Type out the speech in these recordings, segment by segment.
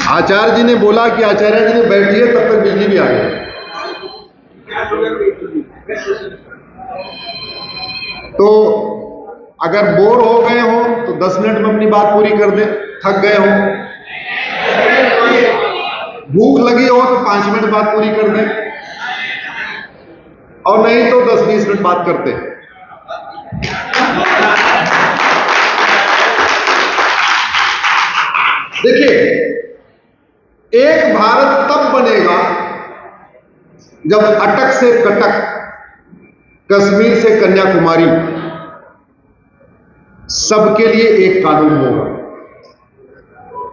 आचार्य जी ने बोला कि आचार्य जी ने बैठिए, तब तक बिजली भी आ गई। तो अगर बोर हो गए हो तो 10 मिनट में अपनी बात पूरी कर दें, थक गए हो, भूख लगी हो तो 5 मिनट बात पूरी कर दें, और नहीं तो 10-20 मिनट बात करते हैं। देखिए, एक भारत तब बनेगा जब अटक से कटक, कश्मीर से कन्याकुमारी सबके लिए एक कानून होगा।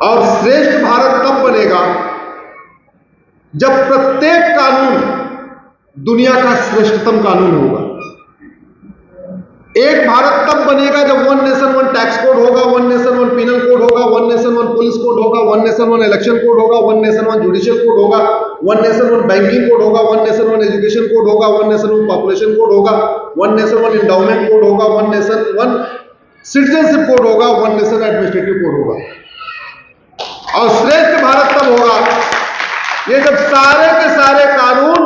और श्रेष्ठ भारत तब बनेगा जब प्रत्येक कानून दुनिया का श्रेष्ठतम कानून होगा। एक भारत तब बनेगा जब 1 नेशन 1 टैक्स कोड होगा, 1 नेशन 1 पिनल कोड होगा, 1 नेशन 1 पुलिस कोड होगा, 1 नेशन 1 इलेक्शन कोड होगा, 1 नेशन 1 जुडिशियल कोड होगा, 1 नेशन 1 बैंकिंग कोड होगा, 1 नेशन 1 एजुकेशन कोड होगा, 1 नेशन 1 पॉपुलेशन कोड होगा, 1 नेशन 1 इंडाउमेंट कोड होगा, 1 नेशन 1 सिटीजनशिप कोड होगा, 1 नेशन एडमिनिस्ट्रेटिव कोड होगा। और श्रेष्ठ भारत तब होगा ये जब सारे के सारे कानून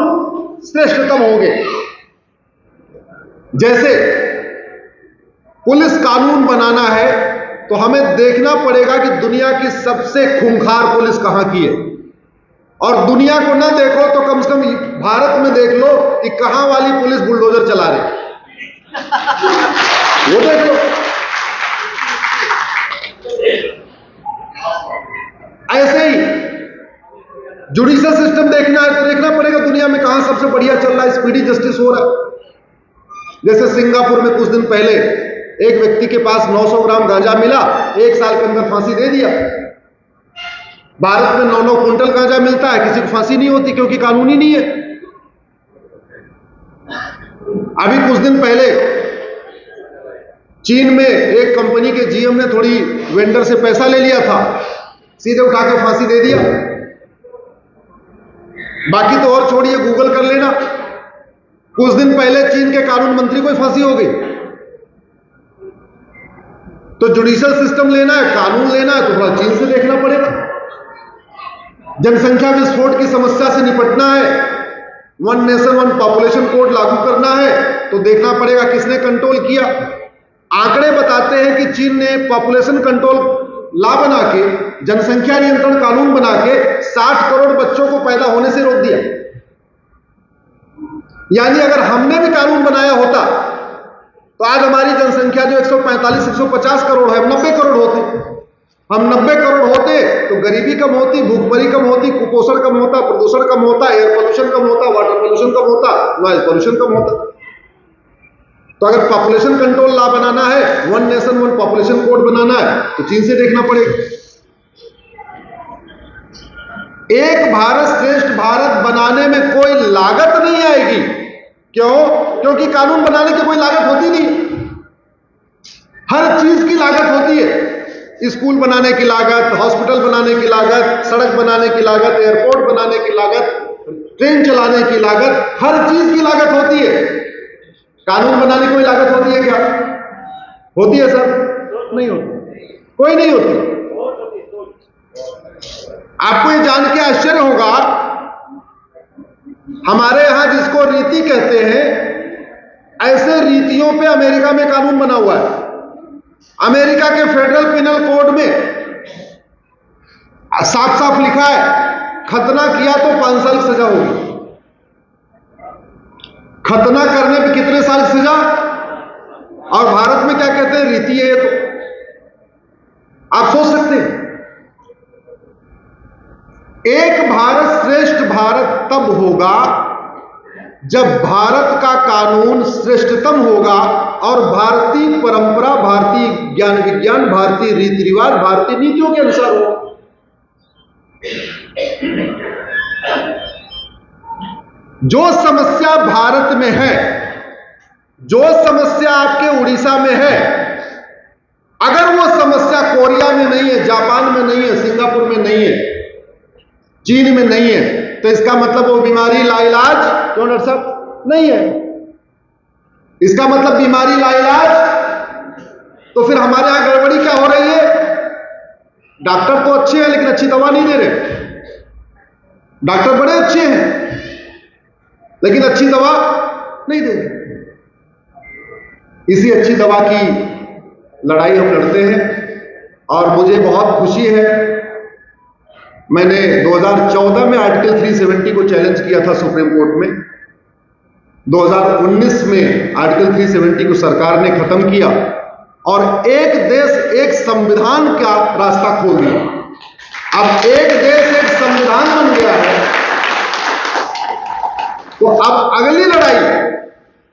श्रेष्ठतम होंगे। जैसे पुलिस कानून बनाना है तो हमें देखना पड़ेगा कि दुनिया की सबसे खूंखार पुलिस कहां की है, और दुनिया को ना देखो तो कम से कम भारत में देख लो कि कहां वाली पुलिस बुलडोजर चला रही, वो देख लो। ऐसे ही जुडिशियल सिस्टम देखना है तो देखना पड़ेगा दुनिया में कहां सबसे बढ़िया चल रहा है, स्पीडी जस्टिस हो रहा है। जैसे सिंगापुर में कुछ दिन पहले एक व्यक्ति के पास 900 ग्राम गांजा मिला, 1 साल के अंदर फांसी दे दिया। भारत में 9-9 क्विंटल गांजा मिलता है, किसी को फांसी नहीं होती क्योंकि कानून ही नहीं है। अभी कुछ दिन पहले चीन में एक कंपनी के जीएम ने थोड़ी वेंडर से पैसा ले लिया था, सीधे उठा के फांसी दे दिया। बाकी तो और छोड़िए, गूगल कर लेना, कुछ दिन पहले चीन के कानून मंत्री को फांसी हो गई। तो जुडिशियल सिस्टम लेना है, कानून लेना है तो थोड़ा चीन से देखना पड़ेगा। जनसंख्या विस्फोट की समस्या से निपटना है, 1 नेशन 1 पॉपुलेशन कोड लागू करना है तो देखना पड़ेगा किसने कंट्रोल किया। आंकड़े बताते हैं कि चीन ने पॉपुलेशन कंट्रोल लॉ बना के, जनसंख्या नियंत्रण कानून बना के 60 करोड़ बच्चों को पैदा होने से रोक दिया। यानी अगर हमने भी कानून बनाया होता तो आज हमारी जनसंख्या जो 145-150 करोड़ है, 90 करोड़ होती। हम 90 करोड़ होते तो गरीबी कम होती, भूखमरी कम होती, कुपोषण कम होता, प्रदूषण कम होता, एयर पोल्यूशन कम होता, वाटर पोल्यूशन कम होता, नॉइज पोल्यूशन कम होता। तो अगर पॉपुलेशन कंट्रोल लॉ बनाना है, 1 नेशन 1 पॉपुलेशन कोड बनाना है तो चीन से देखना पड़ेगा। एक भारत श्रेष्ठ भारत बनाने में कोई लागत नहीं आएगी। क्यों? क्योंकि कानून बनाने की कोई लागत होती नहीं, हर चीज की लागत होती है। स्कूल बनाने की लागत, हॉस्पिटल बनाने की लागत, सड़क बनाने की लागत, एयरपोर्ट बनाने की लागत, ट्रेन चलाने की लागत, हर चीज की लागत होती है। कानून बनाने की कोई लागत होती है क्या? होती है सर? नहीं होती, कोई नहीं होती। आपको ये जान के आश्चर्य होगा, हमारे यहां जिसको रीति कहते हैं, ऐसे रीतियों पे अमेरिका में कानून बना हुआ है। अमेरिका के फेडरल पिनल कोड में साफ साफ लिखा है, खतना किया तो 5 साल की सजा होगी। खतना करने पे कितने साल की सजा? और भारत में क्या कहते हैं? रीति है। तो आप सोच सकते हैं, एक भारत श्रेष्ठ भारत तब होगा जब भारत का कानून श्रेष्ठतम होगा और भारतीय परंपरा, भारतीय ज्ञान विज्ञान, भारतीय रीति रिवाज, भारतीय नीतियों के अनुसार होगा। जो समस्या भारत में है, जो समस्या आपके उड़ीसा में है, अगर वो समस्या कोरिया में नहीं है, जापान में नहीं है, सिंगापुर में नहीं है, चीन में नहीं है, तो इसका मतलब वो बीमारी लाइलाज क्यों डॉक्टर साहब नहीं है? इसका मतलब बीमारी लाइलाज, तो फिर हमारे यहां गड़बड़ी क्या हो रही है? डॉक्टर तो अच्छे हैं लेकिन अच्छी दवा नहीं दे रहे। डॉक्टर बड़े अच्छे हैं लेकिन अच्छी दवा नहीं दे रहे। इसी अच्छी दवा की लड़ाई हम लड़ते हैं और मुझे बहुत खुशी है। मैंने 2014 में आर्टिकल 370 को चैलेंज किया था सुप्रीम कोर्ट में। 2019 में आर्टिकल 370 को सरकार ने खत्म किया और एक देश एक संविधान का रास्ता खोल दिया। अब एक देश एक संविधान बन गया है, तो अब अगली लड़ाई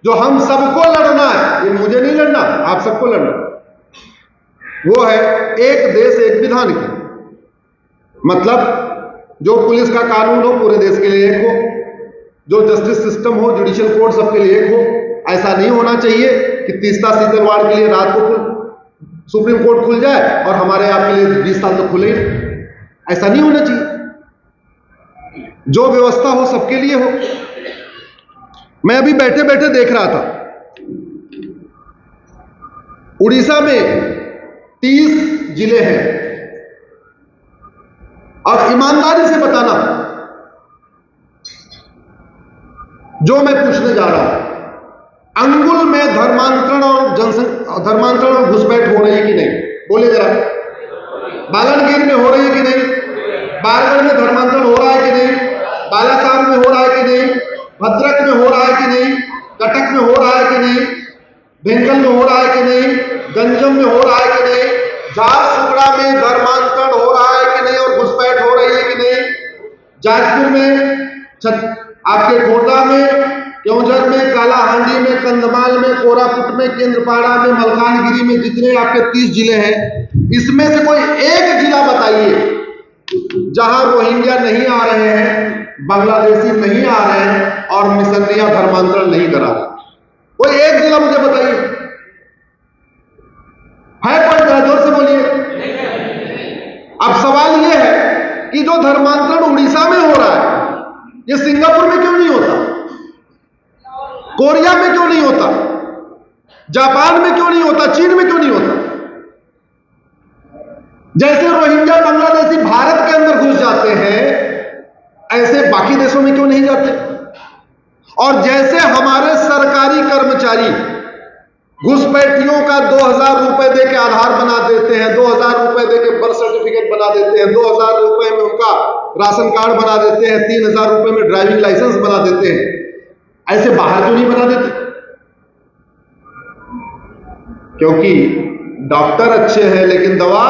जो हम सबको लड़ना है, ये मुझे नहीं लड़ना, आप सबको लड़ना, वो है एक देश एक विधान की। मतलब जो पुलिस का कानून हो पूरे देश के लिए एक हो, जो जस्टिस सिस्टम हो, जुडिशियल कोर्ट सबके लिए एक हो। ऐसा नहीं होना चाहिए कि तीस्ता सीतलवाड़ के लिए रात को सुप्रीम कोर्ट खुल जाए और हमारे यहाँ के लिए 20 साल तो खुले ही। ऐसा नहीं होना चाहिए। जो व्यवस्था हो सबके लिए हो। मैं अभी बैठे बैठे देख रहा था, उड़ीसा में 30 जिले हैं और ईमानदारी से बताना जो मैं पूछने जा रहा हूं, अंगुल में धर्मांतरण और घुसपैठ हो रही है कि नहीं? बोले जरा। बालनगीर में हो रही है कि नहीं? बारगढ़ में धर्मांतरण हो रहा है कि नहीं? बालासार में हो रहा है कि नहीं? भद्रक में हो रहा है कि नहीं? कटक में हो रहा है कि नहीं? भेंगल में हो रहा है कि नहीं? गंजम में हो रहा है कि नहीं? झारसुगड़ा में धर्मांतरण हो रहा है कि नहीं और घुसपैठ हो रही है कि नहीं? जाजपुर में, आपके गोड्डा में, केवंझर में, कालाहांडी में, कंधमाल में, कोरापुट में, केंद्रपाड़ा में, मलकानगिरी में, जितने आपके 30 जिले हैं, इसमें से कोई एक जिला बताइए जहां रोहिंग्या नहीं आ रहे हैं, बांग्लादेशी नहीं आ रहे हैं और मिशनरियां धर्मांतरण नहीं करा रहे। कोई एक जिला मुझे बताइए, है कोई? जोर से बोलिए। अब सवाल यह है कि जो धर्मांतरण उड़ीसा में हो रहा है, ये सिंगापुर में क्यों नहीं होता? कोरिया में क्यों नहीं होता? जापान में क्यों नहीं होता? चीन में क्यों नहीं होता? जैसे रोहिंग्या बांग्लादेशी भारत के अंदर घुस जाते हैं, ऐसे बाकी देशों में क्यों नहीं जाते? और जैसे हमारे सरकारी कर्मचारी घुसपैठियों का 2000 रुपए दे के आधार बना देते हैं, 2000 रुपए दे के बर्थ सर्टिफिकेट बना देते हैं, 2000 रुपए में उनका राशन कार्ड बना देते हैं, 3000 रुपए में ड्राइविंग लाइसेंस बना देते हैं, ऐसे बाहर क्यों नहीं बना देते? क्योंकि डॉक्टर अच्छे हैं लेकिन दवा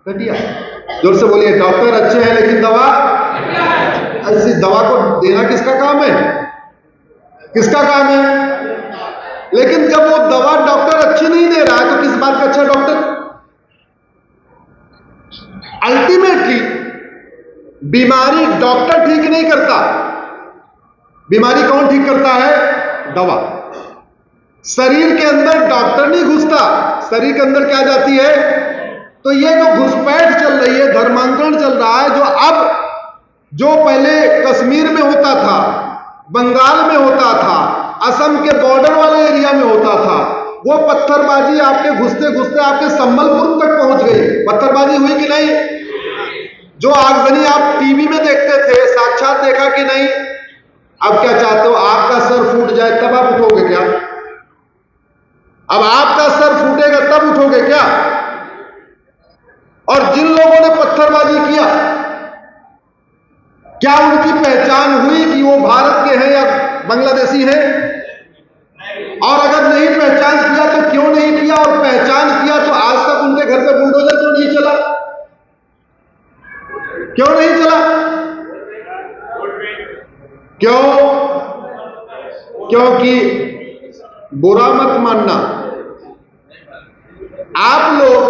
घटिया। जोर से बोलिए, डॉक्टर अच्छे हैं लेकिन दवा। ऐसी दवा को देना किसका काम है? किसका काम है? लेकिन जब वो दवा डॉक्टर अच्छी नहीं दे रहा है तो किस बात का अच्छा डॉक्टर? अल्टीमेटली बीमारी डॉक्टर ठीक नहीं करता, बीमारी कौन ठीक करता है? दवा। शरीर के अंदर डॉक्टर नहीं घुसता, शरीर के अंदर क्या जाती है? तो ये जो घुसपैठ चल रही है, धर्मांतरण चल रहा है, जो पहले कश्मीर में होता था, बंगाल में होता था, असम के बॉर्डर वाले एरिया में होता था, वो पत्थरबाजी आपके घुसते घुसते आपके संबलपुर तक पहुंच गई। पत्थरबाजी हुई कि नहीं? जो आगजनी आप टीवी में देखते थे, साक्षात देखा कि नहीं? अब क्या चाहते हो? आपका सर फूट जाए तब आप उठोगे क्या? अब आपका सर फूटेगा तब उठोगे क्या? और जिन लोगों ने पत्थरबाजी किया, क्या उनकी पहचान हुई कि वो भारत के हैं या बांग्लादेशी हैं? और अगर नहीं पहचान किया तो क्यों नहीं किया? और पहचान किया तो आज तक उनके घर पे बुलडोजर क्यों नहीं चला? क्यों नहीं चला? क्यों? क्योंकि बुरा मत मानना, आप लोग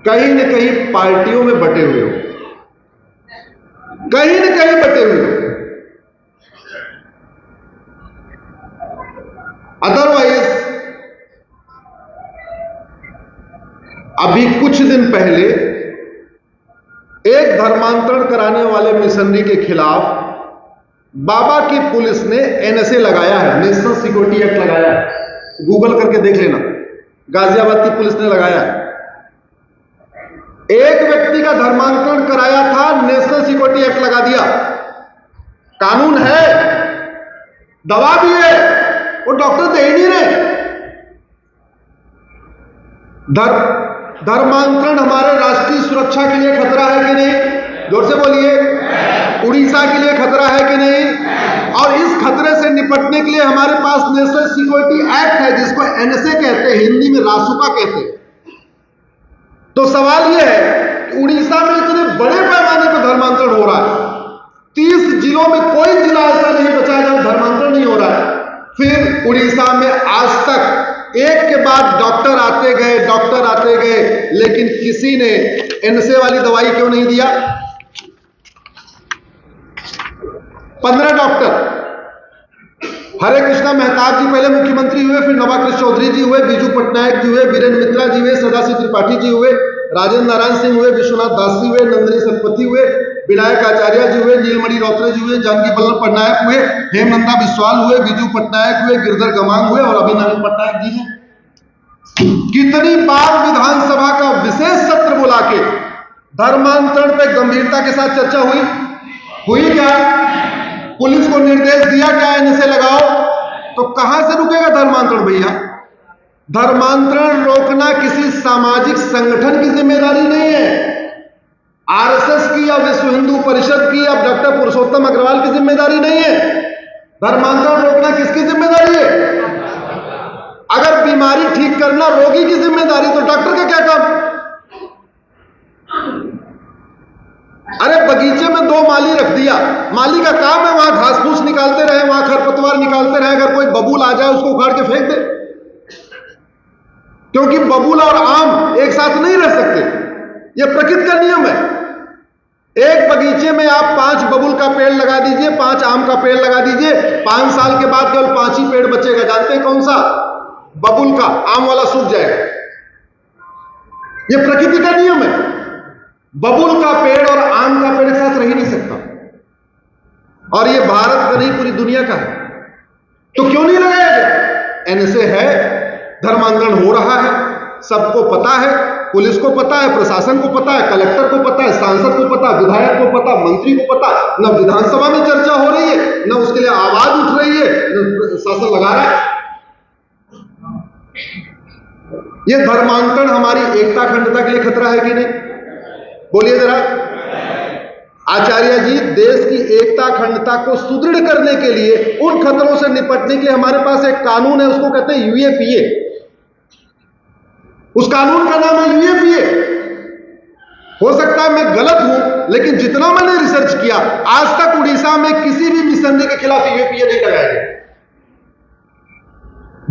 कहीं न कहीं पार्टियों में बटे हुए हो, कहीं न कहीं बटे हुए हो। अदरवाइज अभी कुछ दिन पहले एक धर्मांतरण कराने वाले मिशनरी के खिलाफ बाबा की पुलिस ने एनएसए लगाया है, नेशनल सिक्योरिटी एक्ट लगाया है। गूगल करके देख लेना, गाजियाबाद की पुलिस ने लगाया है। एक व्यक्ति का धर्मांतरण कराया था, नेशनल सिक्योरिटी एक्ट लगा दिया। कानून है, दवा भी है, वो डॉक्टर दे ही नहीं रहे। धर्मांतरण हमारे राष्ट्रीय सुरक्षा के लिए खतरा है कि नहीं? जोर से बोलिए। उड़ीसा के लिए खतरा है कि नहीं? और इस खतरे से निपटने के लिए हमारे पास नेशनल सिक्योरिटी एक्ट है, जिसको एनएसए कहते हैं, हिंदी में रासुका कहते हैं। तो सवाल यह है कि उड़ीसा में इतने बड़े पैमाने पर धर्मांतरण हो रहा है, 30 जिलों में कोई जिला ऐसा नहीं बचा है जहां धर्मांतरण नहीं हो रहा है। फिर उड़ीसा में आज तक एक के बाद डॉक्टर आते गए, लेकिन किसी ने एनएसए वाली दवाई क्यों नहीं दिया? 15 डॉक्टर, हरे कृष्णा मेहताब जी पहले मुख्यमंत्री हुए, फिर नवाकृष्ण चौधरी जी हुए, बीजू पटनायक जी हुए, वीरेंद्र मित्रा जी हुए, सदाशिव त्रिपाठी जी हुए, राजेंद्र नारायण सिंह हुए, विश्वनाथ दास जी हुए, नंदिनी सतपथी हुए, विनायक आचार्य जी हुए, नीलमणि रोत्रे जी हुए, जानकी वल्लभ पटनायक हुए, हेमनंदा बिस्वाल हुए, बीजू पटनायक हुए, गिरधर गमांग हुए और अभी नवीन पटनायक जी हैं। कितनी बार विधानसभा का विशेष सत्र बुला के धर्मांतरण पे गंभीरता के साथ चर्चा हुई क्या? पुलिस को निर्देश दिया क्या एनएसए लगाओ? तो कहां से रुकेगा धर्मांतरण भैया? धर्मांतरण रोकना किसी सामाजिक संगठन की जिम्मेदारी नहीं है, आरएसएस की या विश्व हिंदू परिषद की या डॉक्टर पुरुषोत्तम अग्रवाल की जिम्मेदारी नहीं है। धर्मांतरण रोकना किसकी जिम्मेदारी है? अगर बीमारी ठीक करना रोगी की जिम्मेदारी, तो डॉक्टर का क्या काम? अरे बगीचे में 2 माली रख दिया, माली का काम है वहां घास फूस निकालते रहे, वहां खरपतवार निकालते रहे, अगर कोई बबूल आ जाए उसको उखाड़ के फेंक दे, क्योंकि बबूल और आम एक साथ नहीं रह सकते, यह प्रकृति का नियम है। एक बगीचे में आप 5 बबूल का पेड़ लगा दीजिए, 5 आम का पेड़ लगा दीजिए, 5 साल के बाद केवल 5 ही पेड़ बचेगा। जानते हैं कौन सा? बबूल का, आम वाला सूख जाएगा। यह प्रकृति का नियम है। बबूल का पेड़ और आम का पेड़ एक साथ रह ही नहीं सकता, और यह भारत का नहीं पूरी दुनिया का है। तो क्यों नहीं लगाया गया? एनएसए है, धर्मांतरण हो रहा है, सबको पता है, पुलिस को पता है, प्रशासन को पता है, कलेक्टर को पता है, सांसद को पता, विधायक को पता, मंत्री को पता। न विधानसभा में चर्चा हो रही है, न उसके लिए आवाज उठ रही है, न शासन लगा रहा है। यह धर्मांतरण हमारी एकता अखंडता के लिए खतरा है कि नहीं? बोलिए जरा। आचार्य जी, देश की एकता अखंडता को सुदृढ़ करने के लिए, उन खतरों से निपटने के लिए हमारे पास एक कानून है, उसको कहते हैं यूएपीए। उस कानून का नाम है यूएपीए। हो सकता है मैं गलत हूं, लेकिन जितना मैंने रिसर्च किया, आज तक उड़ीसा में किसी भी मिशनरी के खिलाफ यूएपीए नहीं लगाया गया।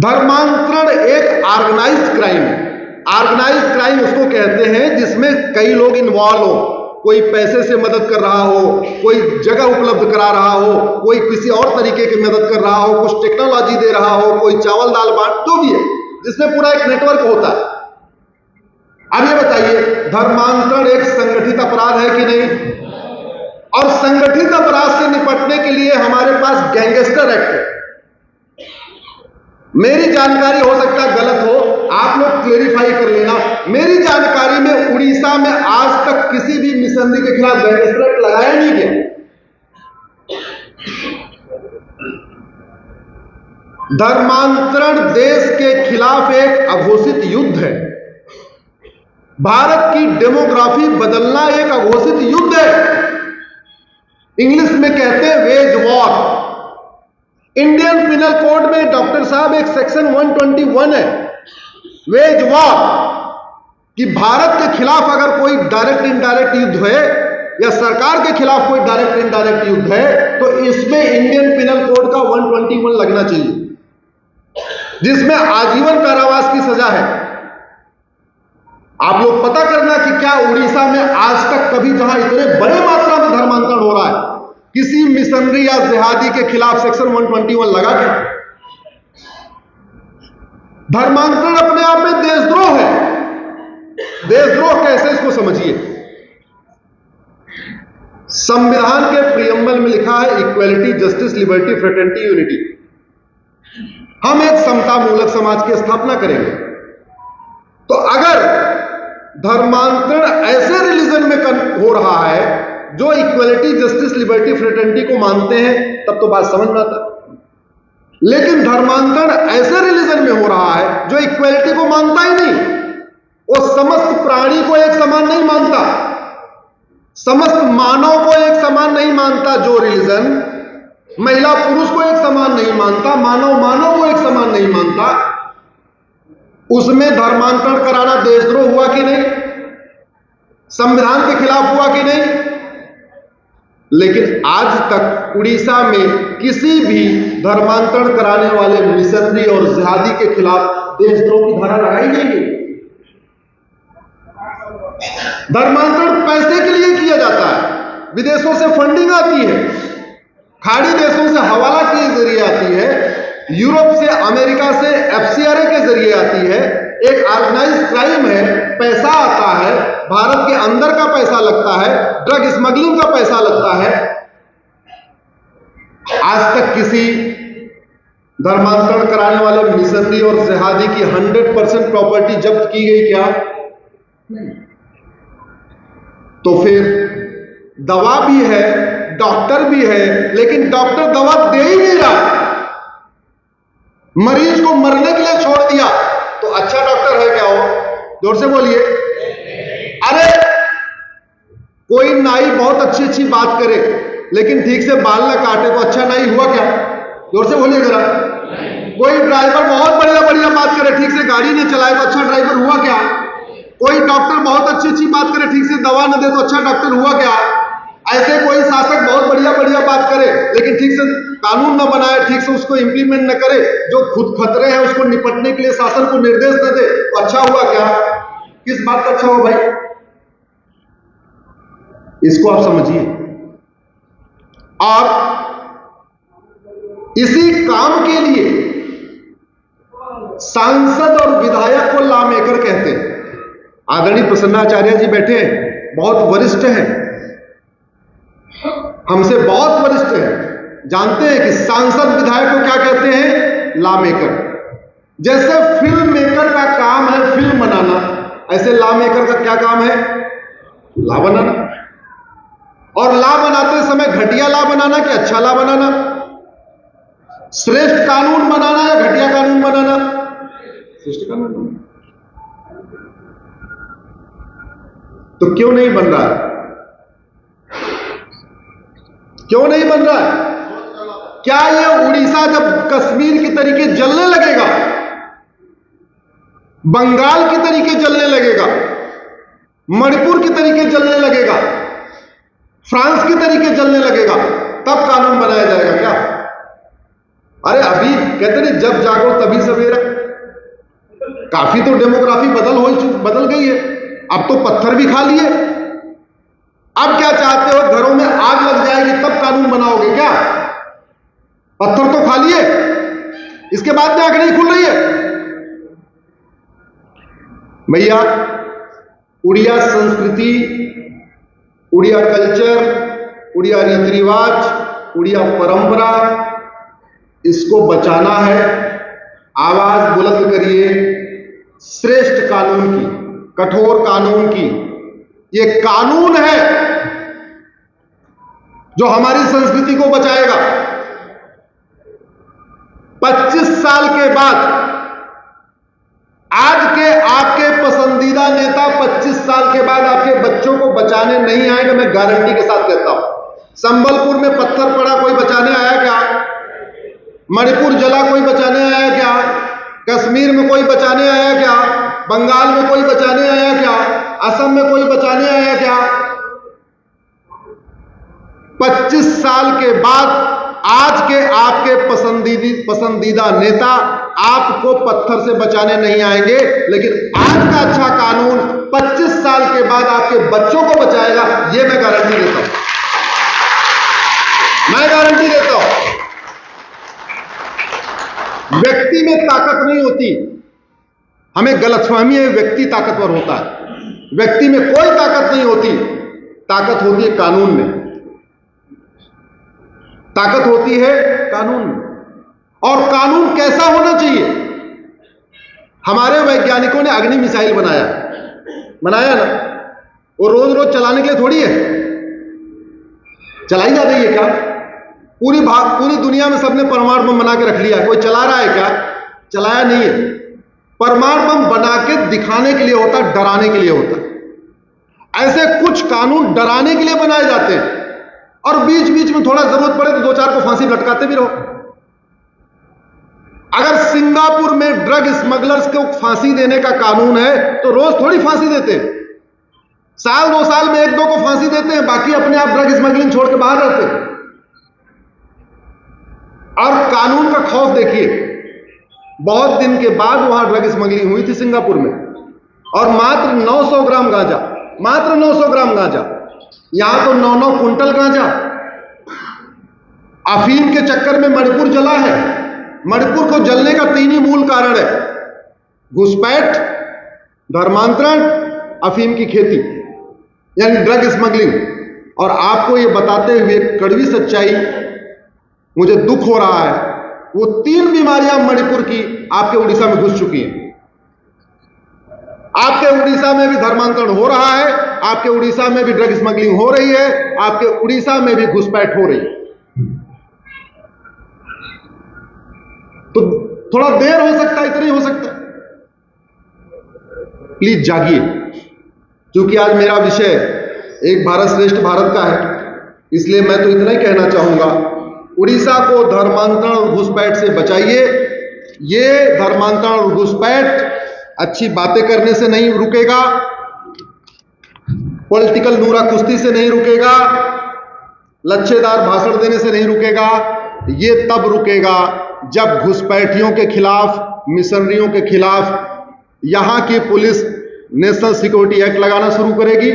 धर्मांतरण एक ऑर्गेनाइज्ड क्राइम है। ऑर्गेनाइज्ड क्राइम उसको कहते हैं जिसमें कई लोग इन्वॉल्व हो, कोई पैसे से मदद कर रहा हो, कोई जगह उपलब्ध करा रहा हो, कोई किसी और तरीके की मदद कर रहा हो, कुछ टेक्नोलॉजी दे रहा हो, कोई चावल दाल बांट, जो भी है, जिसमें पूरा एक नेटवर्क होता है। अब ये बताइए, धर्मांतरण एक संगठित अपराध है कि नहीं? और संगठित अपराध से निपटने के लिए हमारे पास गैंगस्टर एक्ट है। मेरी जानकारी हो सकता है गलत हो, आप लोग क्लेरिफाई कर लेना। मेरी जानकारी में उड़ीसा में आज तक किसी भी मिशनरी के खिलाफ गैंगस्टर एक्ट लगाया नहीं गया। धर्मांतरण देश के खिलाफ एक अघोषित युद्ध है। भारत की डेमोग्राफी बदलना एक अघोषित युद्ध है। इंग्लिश में कहते हैं veg war. Indian penal code में डॉक्टर साहब एक सेक्शन 121 है, वेज वॉर, कि भारत के खिलाफ अगर कोई डायरेक्ट इनडायरेक्ट युद्ध है या सरकार के खिलाफ कोई डायरेक्ट इनडायरेक्ट युद्ध है, तो इसमें इंडियन पिनल कोड का 121 लगना चाहिए, जिसमें आजीवन कारावास की सजा है। आप लोग पता करना कि क्या उड़ीसा में आज तक कभी, जहां इतने बड़े मात्रा में धर्मांतरण हो रहा है, किसी मिशनरी या जिहादी के खिलाफ सेक्शन 121 लगा क्या? धर्मांतरण अपने आप में देशद्रोह है। देशद्रोह कैसे, इसको समझिए। संविधान के प्रियम्बल में लिखा है equality, justice, liberty, fraternity, unity. हम एक समता मूलक समाज की स्थापना करेंगे। तो अगर धर्मांतरण ऐसे रिलीजन में हो रहा है जो इक्वलिटी, जस्टिस, लिबर्टी, फ्रेटर्निटी को मानते हैं, तब तो बात समझ में आता है। लेकिन धर्मांतरण ऐसे रिलीजन में हो रहा है जो इक्वलिटी को मानता ही नहीं, वो समस्त प्राणी को एक समान नहीं मानता, समस्त मानव को एक समान नहीं मानता। जो रिलीजन महिला पुरुष को एक समान नहीं मानता, मानव मानव को एक समान नहीं मानता, उसमें धर्मांतरण कराना देशद्रोह हुआ कि नहीं, संविधान के खिलाफ हुआ कि नहीं? लेकिन आज तक उड़ीसा में किसी भी धर्मांतरण कराने वाले मिशनरी और जिहादी के खिलाफ देशद्रोह की धारा लगाई गई है। धर्मांतरण पैसे के लिए किया जाता है, विदेशों से फंडिंग आती है, खाड़ी देशों से हवाला के जरिए आती है, यूरोप से, अमेरिका से एफसीआरए के जरिए आती है, एक ऑर्गेनाइज्ड क्राइम है, पैसा आता है, भारत के अंदर का पैसा लगता है, ड्रग स्मगलिंग का पैसा लगता है। आज तक किसी धर्मांतरण कराने वाले मिशनरी और जिहादी की 100% प्रॉपर्टी जब्त की गई क्या? तो फिर दवा भी है, डॉक्टर भी है, लेकिन डॉक्टर दवा दे ही नहीं रहा, मरीज को मरने के लिए छोड़ दिया, तो अच्छा डॉक्टर है क्या हो? जोर से बोलिए। अरे कोई नाई बहुत अच्छी अच्छी बात करे लेकिन ठीक से बाल ना काटे तो अच्छा नाई हुआ क्या? जोर से बोलिए जरा। कोई ड्राइवर बहुत बढ़िया बढ़िया बात करे, ठीक से गाड़ी नहीं चलाए तो अच्छा ड्राइवर हुआ क्या? कोई डॉक्टर बहुत अच्छी अच्छी बात करे, ठीक से दवा न दे तो अच्छा डॉक्टर हुआ क्या? ऐसे कोई शासक बहुत बढ़िया बढ़िया बात करे लेकिन ठीक से कानून न बनाए, ठीक से उसको इंप्लीमेंट न करे, जो खुद खतरे हैं उसको निपटने के लिए शासन को निर्देश न दे, तो अच्छा हुआ क्या? किस बात का अच्छा हुआ भाई? इसको आप समझिए। और इसी काम के लिए सांसद और विधायक को लॉ मेकर कहते हैं। आदरणीय प्रसन्नाचार्य जी बैठे हैं, बहुत वरिष्ठ हैं, हमसे बहुत वरिष्ठ हैं, जानते हैं कि सांसद विधायक को क्या कहते हैं? Law maker. जैसे फिल्म मेकर का काम है फिल्म बनाना, ऐसे लॉ मेकर का क्या काम है? लॉ बनाना। और लॉ बनाते समय घटिया लॉ बनाना कि अच्छा लॉ बनाना, श्रेष्ठ कानून बनाना या घटिया कानून बनाना? श्रेष्ठ कानून बनाना। तो क्यों नहीं बन रहा है? क्यों नहीं बन रहा है? क्या ये उड़ीसा जब कश्मीर की तरीके जलने लगेगा, बंगाल की तरीके जलने लगेगा, मणिपुर की तरीके जलने लगेगा, फ्रांस की तरीके जलने लगेगा, तब कानून बनाया जाएगा क्या? अरे अभी कहते नहीं जब जागो तभी सवेरा। काफी तो डेमोग्राफी बदल गई है, अब तो पत्थर भी खा लिए। अब क्या चाहते हो? घरों में आग लग जाएगी तब कानून बनाओगे क्या? पत्थर तो खा लिए, इसके बाद में आग नहीं खुल रही है। भैया उड़िया संस्कृति, उड़िया कल्चर, उड़िया रीति रिवाज, उड़िया परंपरा, इसको बचाना है। आवाज बुलंद करिए श्रेष्ठ कानून की, कठोर कानून की। ये कानून है जो हमारी संस्कृति को बचाएगा। 25 साल के बाद आज के आपके पसंदीदा नेता 25 साल के बाद आपके बच्चों को बचाने नहीं आएगा, मैं गारंटी के साथ कहता हूं। संबलपुर में पत्थर पड़ा, कोई बचाने आया क्या? मणिपुर जला, कोई बचाने आया क्या? कश्मीर में कोई बचाने आया क्या? बंगाल में कोई बचाने आया क्या? असम में कोई बचाने आया क्या? 25 साल के बाद आज के आपके पसंदीदा नेता आपको पत्थर से बचाने नहीं आएंगे, लेकिन आज का अच्छा कानून 25 साल के बाद आपके बच्चों को बचाएगा। यह मैं गारंटी देता हूं, मैं गारंटी देता हूं। व्यक्ति में ताकत नहीं होती, हमें गलतफहमी है व्यक्ति ताकतवर होता है। व्यक्ति में कोई ताकत नहीं होती, ताकत होती है कानून में, ताकत होती है कानून में। और कानून कैसा होना चाहिए? हमारे वैज्ञानिकों ने अग्नि मिसाइल बनाया, बनाया ना, वो रोज रोज चलाने के लिए थोड़ी है, चलाई जा रही है क्या? पूरी दुनिया में सबने परमाणु बम बना के रख लिया है, कोई चला रहा है क्या? चलाया नहीं है। परमाणु बम बना के दिखाने के लिए होता है, डराने के लिए होता है। ऐसे कुछ कानून डराने के लिए बनाए जाते हैं और बीच बीच में थोड़ा जरूरत पड़े तो दो चार को फांसी लटकाते भी रहो। अगर सिंगापुर में ड्रग स्मगलर्स को फांसी देने का कानून है तो रोज थोड़ी फांसी देते हैं, साल 2 साल में 1-2 को फांसी देते हैं, बाकी अपने आप ड्रग स्मगलिंग छोड़ के बाहर रहते हैं। और कानून का खौफ देखिए, बहुत दिन के बाद वहां ड्रग स्मगलिंग हुई थी सिंगापुर में, और मात्र 900 ग्राम गांजा, मात्र 900 ग्राम गांजा। यहां तो 9-9 कुंटल गांजा। अफीम के चक्कर में मणिपुर जला है। मणिपुर को जलने का 3 ही मूल कारण है: घुसपैठ, धर्मांतरण, अफीम की खेती, यानी ड्रग स्मगलिंग। और आपको यह बताते हुए कड़वी सच्चाई, मुझे दुख हो रहा है, वो 3 बीमारियां मणिपुर की आपके उड़ीसा में घुस चुकी हैं। आपके उड़ीसा में भी धर्मांतरण हो रहा है, आपके उड़ीसा में भी ड्रग स्मगलिंग हो रही है, आपके उड़ीसा में भी घुसपैठ हो रही है। तो थोड़ा देर हो सकता है, इतना ही हो सकता है। प्लीज जागिए। क्योंकि आज मेरा विषय एक भारत श्रेष्ठ भारत का है, इसलिए मैं तो इतना ही कहना चाहूंगा, उड़ीसा को धर्मांतरण और घुसपैठ से बचाइए। ये धर्मांतरण और घुसपैठ अच्छी बातें करने से नहीं रुकेगा, पॉलिटिकल नूरा कुश्ती से नहीं रुकेगा, लच्छेदार भाषण देने से नहीं रुकेगा। ये तब रुकेगा जब घुसपैठियों के खिलाफ, मिशनरियों के खिलाफ यहां की पुलिस नेशनल सिक्योरिटी एक्ट लगाना शुरू करेगी,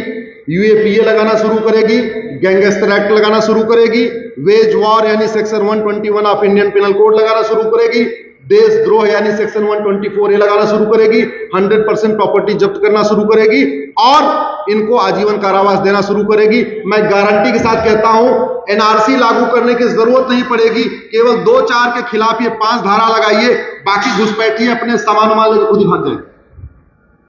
यूएपीए लगाना शुरू करेगी, गैंगस्टर एक्ट लगाना शुरू करेगी, वेज वॉर यानी section 121 of Indian penal code लगाना शुरू करेगी, देशद्रोह यानी सेक्शन 124A लगाना शुरू करेगी, 100% प्रॉपर्टी जब्त करना शुरू करेगी और इनको आजीवन कारावास देना शुरू करेगी। मैं गारंटी के साथ कहता हूं, एनआरसी लागू करने की जरूरत नहीं पड़ेगी, केवल 2-4 के खिलाफ ये 5 धारा लगाइए, बाकी घुसपैठिए अपने सामान वाले खुद ही भाग जाएंगे।